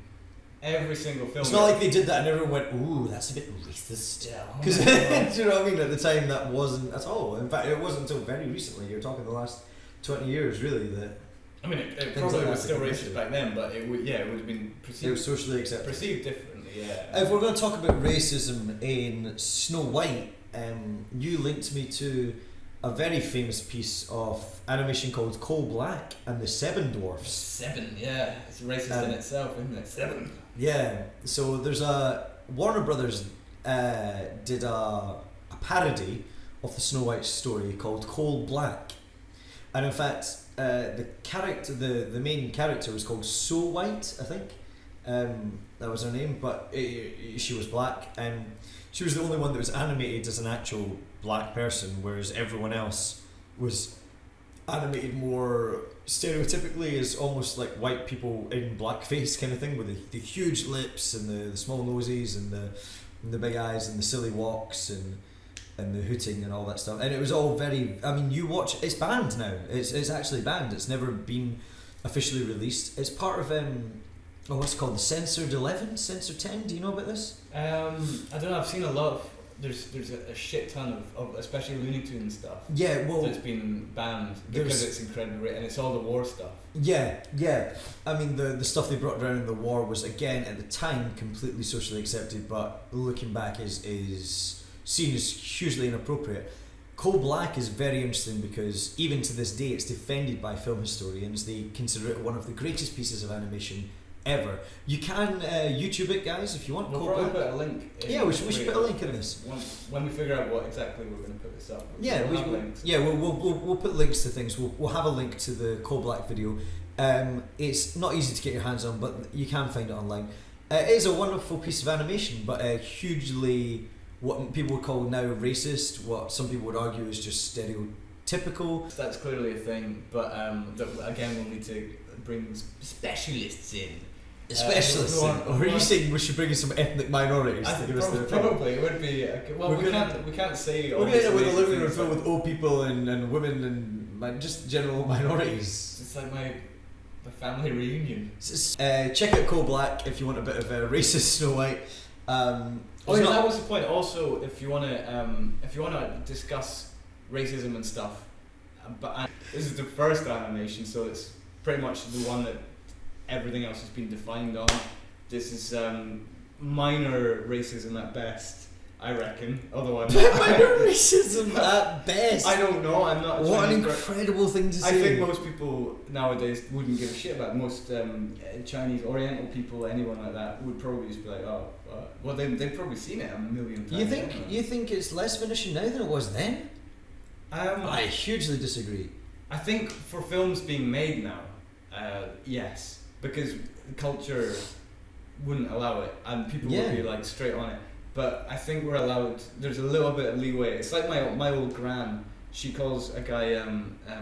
every single film. It's not like they did that and everyone went, "Ooh, that's a bit racist." Because do you know what I mean? At the time, that wasn't at all. In fact, it wasn't until very recently. You're talking the last 20 years, really. That. I mean, it probably was still racist back then, but it would have been perceived. It was socially accepted. Perceived differently, yeah. If we're going to talk about racism in Snow White, you linked me to a very famous piece of animation called Coal Black and the Seven Dwarfs. Seven, yeah. It's racist in itself, isn't it? Seven. Yeah. So there's Warner Brothers did a parody of the Snow White story called Coal Black. And in fact, the main character was called So White, I think. That was her name, but she was black, and she was the only one that was animated as an actual black person, whereas everyone else was animated more stereotypically as almost like white people in blackface kind of thing, with the huge lips and the small noses and the big eyes and the silly walks and the hooting and all that stuff. And it was all very. I mean, you watch. It's banned now. It's actually banned. It's never been officially released. It's part of what's it called, the Censored 11, Censored 10. Do you know about this? I don't know. I've seen a lot of. There's a shit ton of especially Looney Tunes stuff. Yeah, well, that's been banned because it's incredibly, and it's all the war stuff. Yeah. I mean, the stuff they brought down in the war was, again, at the time completely socially accepted, but looking back is seen as hugely inappropriate. Coal Black is very interesting because even to this day it's defended by film historians. They consider it one of the greatest pieces of animation ever. You can YouTube it, guys, if you want. We'll probably put a link. Yeah, we should put a link in this. When we figure out what exactly we're going to put this up. We'll put links to things. We'll have a link to the Coal Black video. It's not easy to get your hands on, but you can find it online. It is a wonderful piece of animation, but hugely what people would call now racist. What some people would argue is just stereotypical. That's clearly a thing, but again, we'll need to bring specialists in. Or are you saying we should bring in some ethnic minorities? Probably it would be. We can't say. We're going to end up with a living room filled with old people and women and just general minorities. It's like my family reunion. Check out Coal Black if you want a bit of a racist Snow White. That was the point. Also, if you want to discuss racism and stuff, but this is the first animation, so it's pretty much the one that everything else has been defined on. This is minor racism at best, I reckon. Otherwise, minor racism at best. I don't know. I'm not. What an incredible thing to say. I think most people nowadays wouldn't give a shit about it. Most Chinese, Oriental people, anyone like that, would probably just be like, oh, well, they've probably seen it a million times. You think it's less of an issue now than it was then? I hugely disagree. I think for films being made now, yes, because the culture wouldn't allow it, and people would be like straight on it. But I think we're allowed. There's a little bit of leeway. It's like my old gran. She calls a guy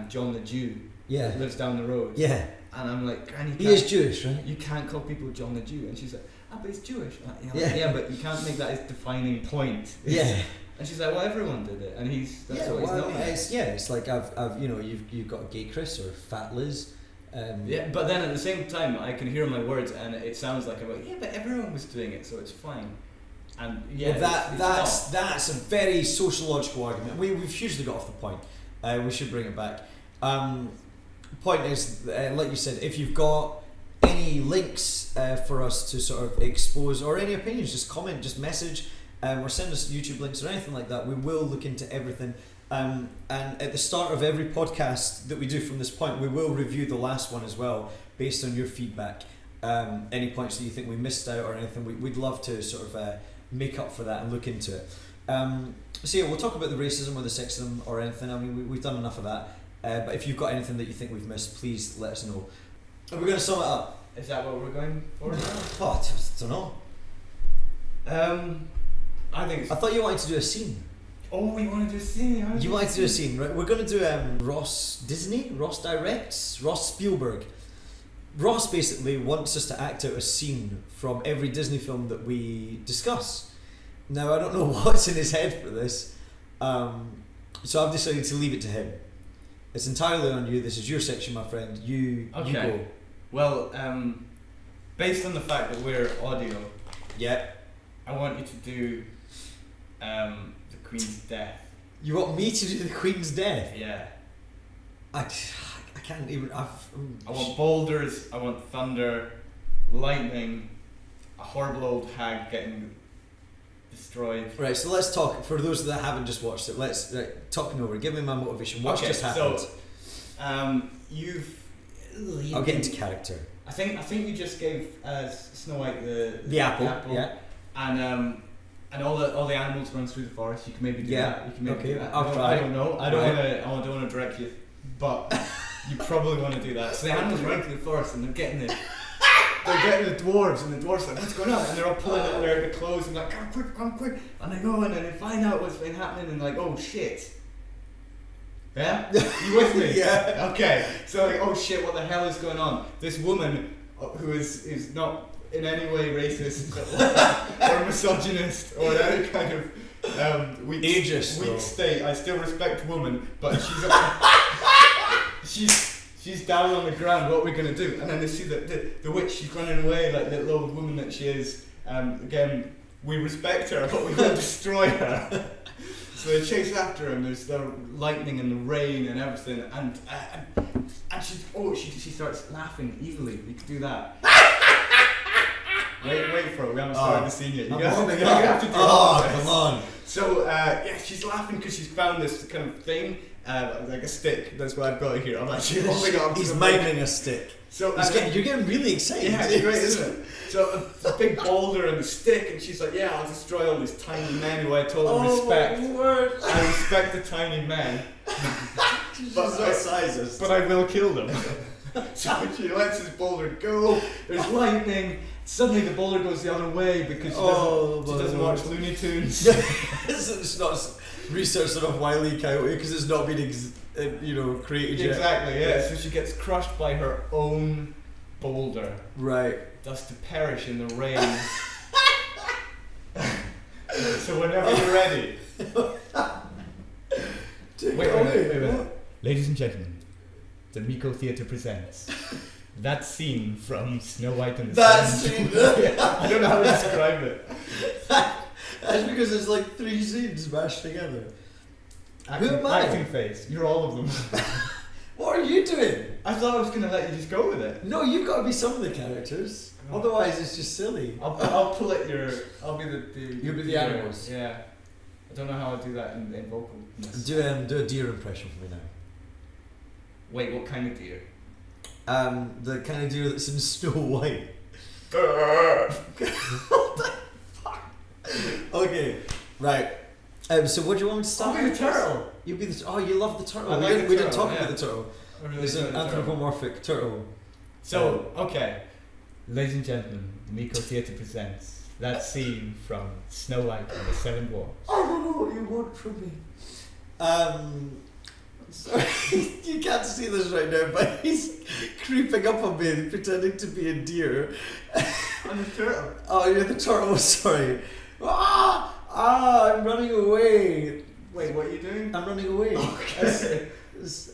John the Jew. Yeah. That lives down the road. Yeah. And I'm like, Granny. He is Jewish, right? You can't call people John the Jew. And she's like, but he's Jewish. I'm like, Yeah. yeah, but you can't make that his defining point. Yeah. And she's like, well, everyone did it, and that's what he's known as. It's like I've you've got Gay Chris or Fat Liz. Yeah, but then at the same time, I can hear my words, and it sounds like I'm like, yeah, but everyone was doing it, so it's fine. And yeah, well, that's a very sociological argument. We've hugely got off the point. We should bring it back. Point is, like you said, if you've got any links for us to sort of expose, or any opinions, just comment, just message, or send us YouTube links or anything like that. We will look into everything. And at the start of every podcast that we do from this point, we will review the last one as well, based on your feedback. Any points that you think we missed out or anything, we'd love to sort of make up for that and look into it. So yeah, we'll talk about the racism or the sexism or anything. I mean, we've done enough of that. But if you've got anything that you think we've missed, please let us know. Are we going to sum it up? Is that what we're going for now? Oh, I don't know. I think I thought you wanted to do a scene. Oh, we wanted to do a scene. You wanted to do a scene, right? We're going to do Ross directs, Ross Spielberg. Ross basically wants us to act out a scene from every Disney film that we discuss. Now, I don't know what's in his head for this, so I've decided to leave it to him. It's entirely on you. This is your section, my friend. You go. Well, based on the fact that we're audio, Yeah. I want you to do the Queen's death. You want me to do the Queen's death? Yeah. I can't even. I want boulders. I want thunder, lightning, a horrible old hag getting destroyed. Right, so let's talk. For those that haven't just watched it, let's talk me over. Give me my motivation. What's just happened? So, I'll get into character. I think you just gave Snow White the apple. Yeah. And all the animals run through the forest. You can maybe do that. You can maybe do that. I'll try. I don't know. I don't want to direct you, but you probably want to do that. So the animals run through the forest and they're getting the dwarves, and the dwarves are like, what's going on? And they're all pulling at their clothes and like, come quick. And they go in and they find out what's been happening and like, oh shit. Yeah? You with me? Yeah. Okay. So like, oh shit, what the hell is going on? This woman who is not in any way racist or misogynist or any kind of weak state. I still respect woman, but she's down on the ground. What are we gonna do? And then they see the witch. She's running away like the little old woman that she is. Again, we respect her, but we will destroy her. So they chase after her, and there's the lightning and the rain and everything, and she starts laughing evilly. We could do that. Wait for it. We haven't started the scene yet. You have to do it. Come on. So she's laughing because she's found this kind of thing, like a stick. That's what I've got here. I'm actually holding up. He's miming a stick. So you're getting really excited. Yeah, it's great, isn't it? So a big boulder and a stick, and she's like, "Yeah, I'll destroy all these tiny men who I totally respect. I respect the tiny men, but I will kill them." So she lets this boulder go. There's lightning. Suddenly the boulder goes the other way because she doesn't watch Looney Tunes. It's not researched enough Wile E. Coyote because it's not been created yet. Exactly, yeah. So she gets crushed by her own boulder. Right. Thus to perish in the rain. So whenever you're ready. Wait. Ladies and gentlemen, the Miko Theatre presents that scene from Snow White and the Seven Dwarfs. I don't know how to describe it. That's because there's like 3 scenes mashed together. Who am I? Acting face. You're all of them. What are you doing? I thought I was going to let you just go with it. No, you've got to be some of the characters. Oh. Otherwise, it's just silly. I'll pull at your. I'll be the. You'll be the animals. Yeah. I don't know how I do that in vocal. Do a deer impression for me now. Wait, what kind of deer? The kind of deer that's in Snow White. What the fuck? Okay, right. So what do you want me to start? I'll be the turtle. You'll be the. Oh, you love the turtle. We didn't talk about the turtle. There's an anthropomorphic turtle. So okay, ladies and gentlemen, the Miko Theatre presents that scene from Snow White and the Seven Dwarfs. I don't know what you want from me. Sorry, you can't see this right now, but he's creeping up on me and pretending to be a deer. I'm the turtle. Oh, you're the turtle. Sorry. I'm running away. Wait, what are you doing? I'm running away. Okay.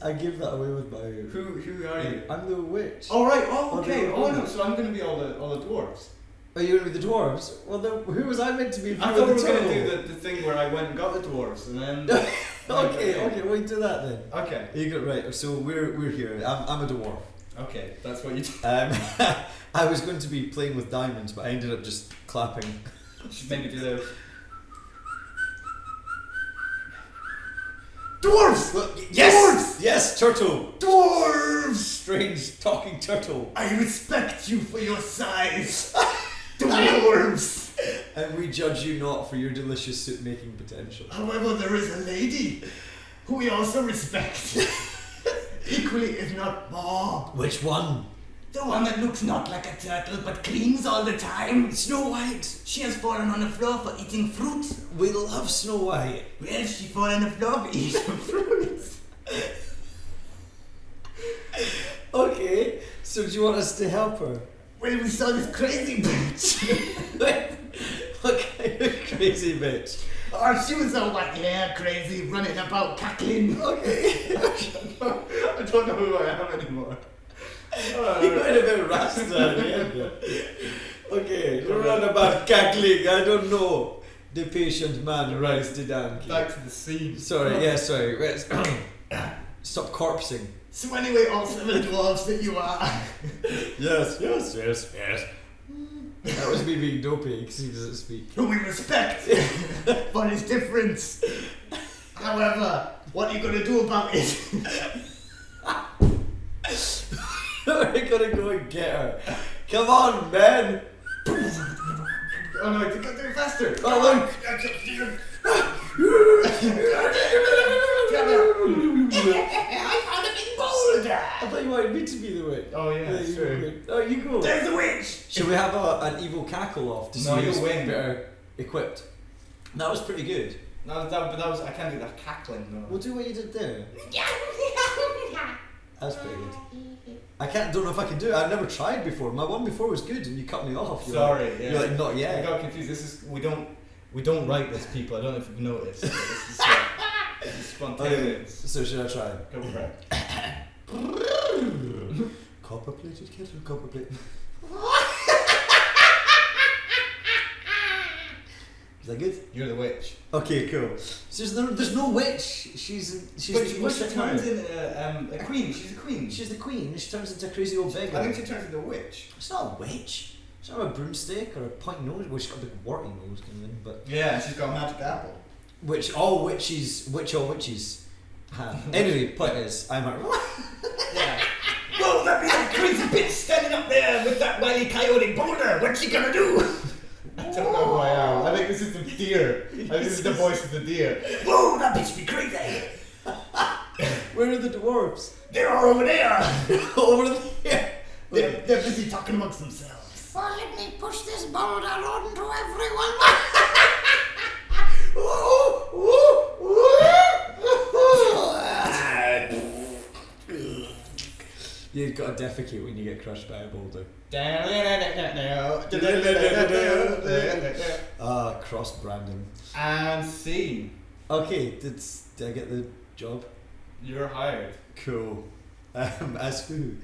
I give that away with my. Who are you? I'm the witch. Oh right. Oh okay. Oh, Oh no. So I'm gonna be all the dwarves. Are you gonna be the dwarves? Well, who was I meant to be? I thought we were gonna do the thing where I went and got the dwarves and then. Okay, we do that then. Okay. You got right. So we're here. I'm a dwarf. Okay, that's what you do. I was going to be playing with diamonds, but I ended up just clapping. Should maybe do those. Dwarves! Yes! Dwarves! Yes, turtle! Dwarves! Strange talking turtle. I respect you for your size. Dwarves! And we judge you not for your delicious soup making potential. However, there is a lady who we also respect. Equally, if not more. Which one? The one that looks not like a turtle but cleans all the time. Snowwhite! She has fallen on the floor for eating fruit. We love Snowwhite. Well, she fell on the floor for eating fruit. Okay, so do you want us to help her? Well, we saw this crazy bitch. What kind of crazy bitch? Oh, she was all white hair, crazy, running about cackling. Okay. I don't know who I am anymore. You might have been Rasta at the end. Okay, you run about cackling, I don't know. The patient man rise to donkey. Back to the scene. Sorry. Stop corpsing. So anyway, all 7 dwarves that you are. Yes. That was me being dopey because he doesn't speak. Who we respect for his difference. However, what are you going to do about it? We're gonna go and get her. Come on, man. Oh no, do it faster. Oh, look. I found a big boulder. I thought you wanted me to be the witch. Oh yeah, that's true. Oh, you go. There's the witch. Should we have an evil cackle off to see who's you'll win. better equipped? That was pretty good. No, that was. I can't do that cackling though. We'll do what you did there. That's pretty good. Don't know if I can do it. I've never tried before. My one before was good, and you cut me off. Sorry, You're like, not I yet. got confused. This is we don't write this, people. I don't know if you've noticed. But this is spontaneous. So should I try? Go for it. Copper plated kettle, copper plate. Is that good? You're the witch. Okay, cool. So there's no witch. She's But the she witch. turns into a queen. She's a queen. She's the queen. She turns into a crazy old beggar. I think she turns into a witch. It's not a witch. It's not a broomstick or a pointy nose. Well, she's got a big warty nose, kind of thing, but Yeah, and she's got a magic apple. which all witches have. Anyway, point is, I'm a. Yeah. Whoa, that big old crazy bitch standing up there with that wily coyote boulder. What's she gonna do? I don't know who I am. I think this is the deer. I think this is the voice of the deer. Whoa, that bitch be crazy. Where are the dwarves? They're all over there. Over there. They're busy talking amongst themselves. Well, let me push this boulder onto everyone. You've got to defecate when you get crushed by a boulder. Cross Brandon. And scene. Okay, did I get the job? You're hired. Cool. As who?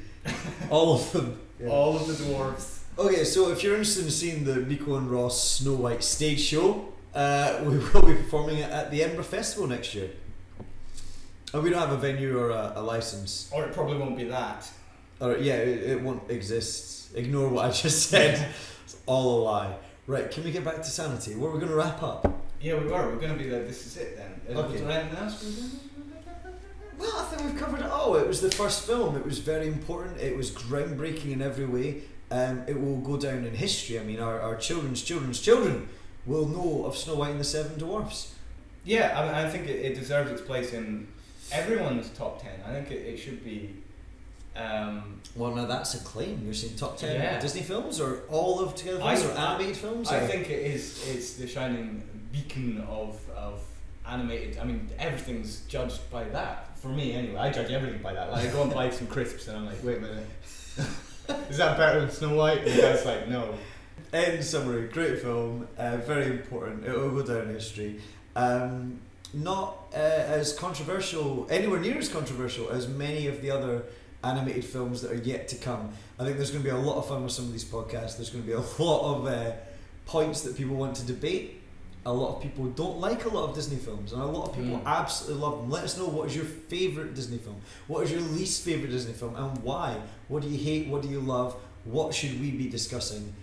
All of them. Yeah. All of the dwarves. Okay, so if you're interested in seeing the Miko and Ross Snow White stage show, we will be performing it at the Edinburgh Festival next year. And we don't have a venue or a license. Or it probably won't be that. Or yeah, it won't exist. Ignore what I just said. It's all a lie. Right, can we get back to sanity? We're going to wrap up. Yeah, we were. We're going to be like, this is it then. Okay. Was there anything else? Well, I think we've covered it all. It was the first film. It was very important. It was groundbreaking in every way. It will go down in history. I mean, our children's children will know of Snow White and the Seven Dwarfs. Yeah, I mean, I think it deserves its place in everyone's top 10. I think it should be. Well, now that's a claim. You're saying top 10 Yeah. Disney films or all of together films or animated films? I or? think it's the shining beacon of animated. I mean, everything's judged by that. For me, anyway, I judge everything by that. Like, I go and buy some crisps, and I'm like, wait a minute, is that better than Snow White? And the guy's like, no. In summary, great film, very important. It will go down in history. Not as controversial, anywhere near as controversial as many of the other animated films that are yet to come. I think there's going to be a lot of fun with some of these podcasts. There's going to be a lot of points that people want to debate. A lot of people don't like a lot of Disney films, and a lot of people absolutely love them. Let us know, what is your favourite Disney film? What is your least favourite Disney film, and why? What do you hate? What do you love? What should we be discussing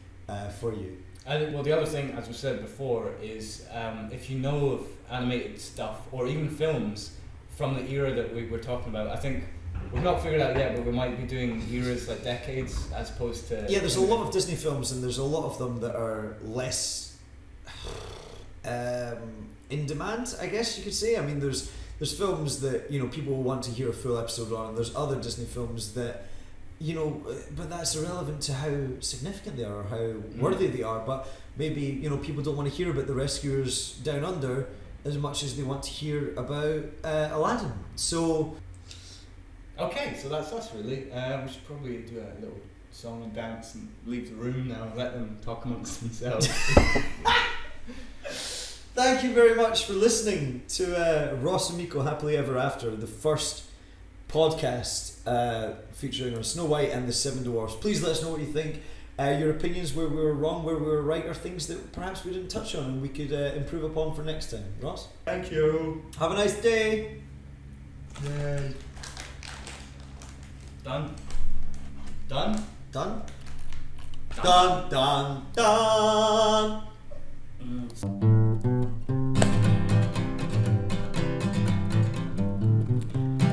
for you? Well, the other thing, as we said before, is if you know of animated stuff or even films from the era that we were talking about, I think we've not figured out yet, but we might be doing eras like decades as opposed to... Yeah, there's a lot of Disney films, and there's a lot of them that are less in demand, I guess you could say. I mean, there's films that, you know, people want to hear a full episode on, and there's other Disney films that, you know, but that's irrelevant to how significant they are or how worthy they are. But maybe, you know, people don't want to hear about the Rescuers Down Under as much as they want to hear about Aladdin. So okay, so that's us really. We should probably do a little song and dance and leave the room now and let them talk amongst themselves. thank you very much for listening to Ross and Miko Happily Ever After, the first podcast featuring on Snow White and the Seven Dwarfs. Please let us know what you think. Your opinions, where we were wrong, where we were right, or things that perhaps we didn't touch on and we could improve upon for next time. Ross? Thank you. Have a nice day. Yay. Done. Done? Done. Done.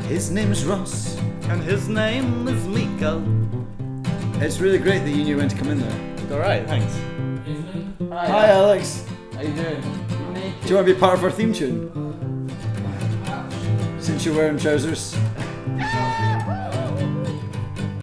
His name's Ross, and his name is Miko. it's really great that you knew when to come in there. Alright, thanks. Hi Alex, How you doing? do you want to be part of our theme tune? Since you're wearing trousers.